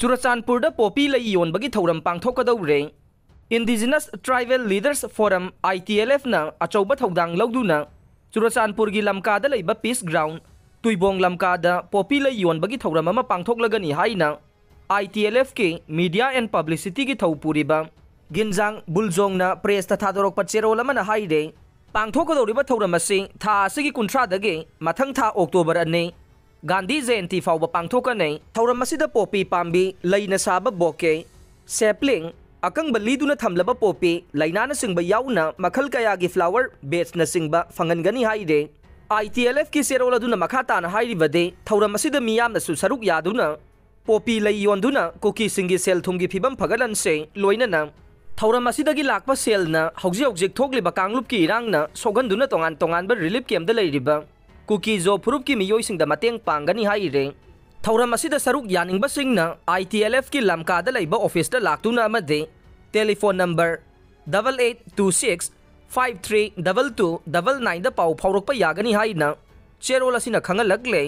Churachandpurda popi lai yonbagi thauram pangthokadawre. Indigenous Tribal Leaders Forum ITLF na achauba thaudang lauduna Churachandpurgi lamkada laiba Peace Ground Tuibong lamkada popi lai yonbagi thauram ama pangthoklagani haina ITLF ke Media and Publicity gi thaupuriba Ginjang Buljong na press ta thadorok pachero lamana haide pangthokadawriba thauram ase tha asigi kunthra dage mathang tha October ane Gandhi Jayanti fauba pangthokane thauram asida popi pambi laina saba bouquet sapling akang baliduna thamlaba popi lainana singba yauna makhal kaya gi flower beds na singba fangangani haide ITLF ki serola duna makhata na hairibade thauram asida miyam na su saruk yaduna popi lai yonduna koki singi sel thumgi phibam phagalan se loina na thauram asidagi lakpa sel na hauji object thokliba kanglup ki irang na soganduna tongan tongan ba relief camp da leiriba kuki zo phurup ki miyoi singda mateng pangani haire thauram asida saruk yaningba singna ITLF ki lamka da leiba office da laktuna amade telephone number 8826 532299 da pau phawrokpa yagani haina cherol asina khangalakle